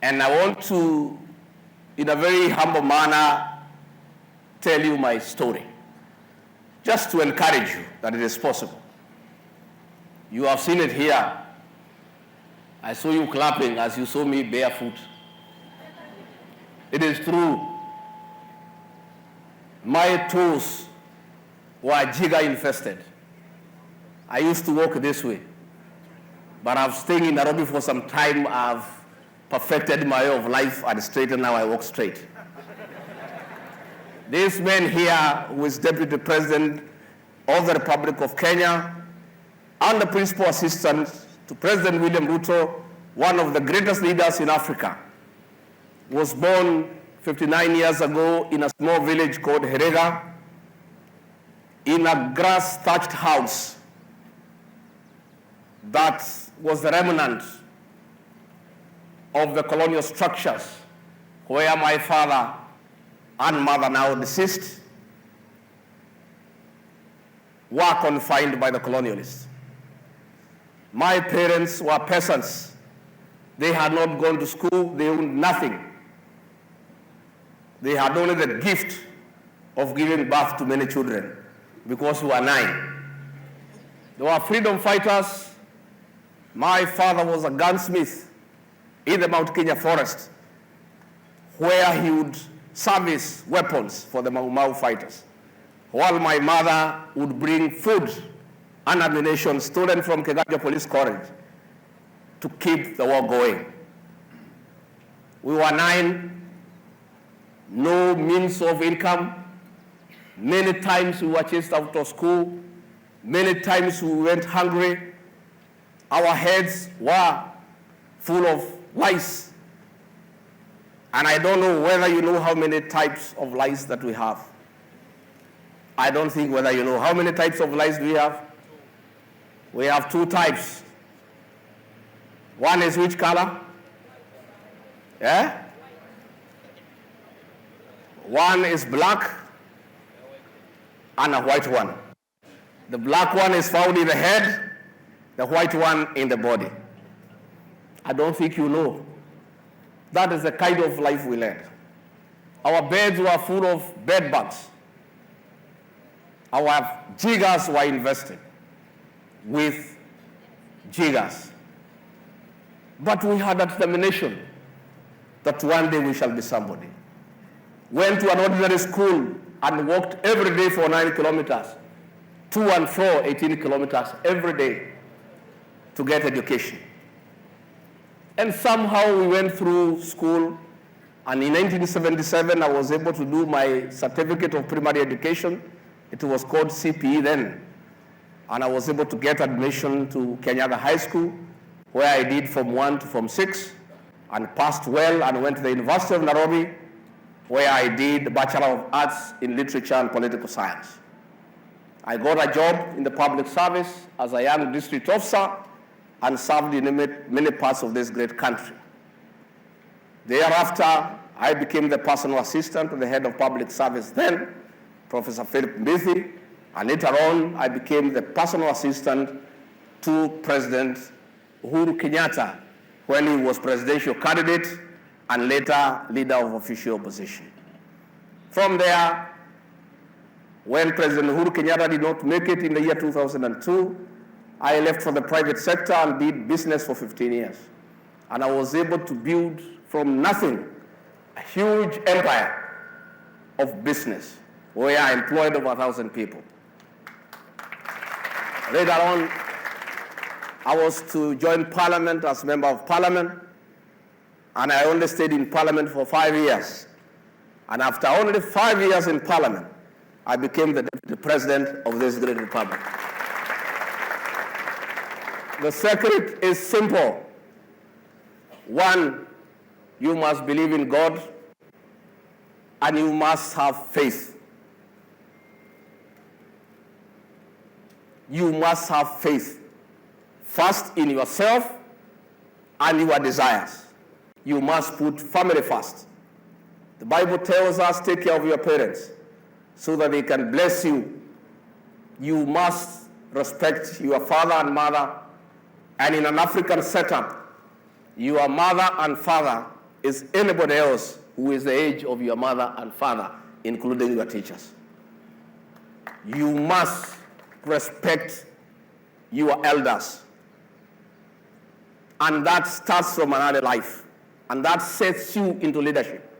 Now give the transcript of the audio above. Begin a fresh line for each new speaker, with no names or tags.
And I want to, in a very humble manner, tell you my story, just to encourage you that it is possible. You have seen it here. I saw you clapping as you saw me barefoot. It is true. My toes were jigger infested. I used to walk this way. But I've stayed in Nairobi for some time. I've perfected my way of life and straight, and now I walk straight. This man here, who is Deputy President of the Republic of Kenya and the Principal Assistant to President William Ruto, one of the greatest leaders in Africa, was born 59 years ago in a small village called Herega, in a grass-thatched house that was the remnant of the colonial structures where my father and mother, now deceased, were confined by the colonialists. My parents were peasants. They had not gone to school. They owned nothing. They had only the gift of giving birth to many children because we were 9. They were freedom fighters. My father was a gunsmith in the Mount Kenya forest, where he would service weapons for the Mau Mau fighters, while my mother would bring food and ammunition stolen from Kegajua Police College to keep the war going. We were 9, no means of income. Many times we were chased out of school. Many times we went hungry. Our heads were full of lice. And I don't know whether you know how many types of lice that we have. I don't think whether you know how many types of lice we have. We have 2 types. One is which color? Yeah? One is black and a white one. The black one is found in the head, the white one in the body. I don't think you know. That is the kind of life we led. Our beds were full of bed bugs. Our jiggers were invested with jiggers. But we had a determination that one day we shall be somebody. Went to an ordinary school and walked every day for 9 kilometers, to and fro 18 kilometers every day to get education. And somehow we went through school, and in 1977 I was able to do my certificate of primary education. It was called CPE then. And I was able to get admission to Kenyatta High School, where I did Form 1 to Form 6, and passed well, and went to the University of Nairobi, where I did Bachelor of Arts in Literature and Political Science. I got a job in the public service as a young district officer and served in many parts of this great country. Thereafter, I became the personal assistant to the head of public service then, Professor Philip Mbithi, and later on, I became the personal assistant to President Uhuru Kenyatta when he was presidential candidate and later leader of official opposition. From there, when President Uhuru Kenyatta did not make it in the year 2002, I left for the private sector and did business for 15 years. And I was able to build from nothing a huge empire of business where I employed over 1,000 people. Later on, I was to join Parliament as Member of Parliament, and I only stayed in Parliament for 5 years. And after only 5 years in Parliament, I became the Deputy President of this great republic. The secret is simple. One, you must believe in God, and you must have faith. You must have faith. First in yourself and your desires. You must put family first. The Bible tells us, take care of your parents so that they can bless you. You must respect your father and mother. And in an African setup, your mother and father is anybody else who is the age of your mother and father, including your teachers. You must respect your elders. And that starts from an early life. And that sets you into leadership.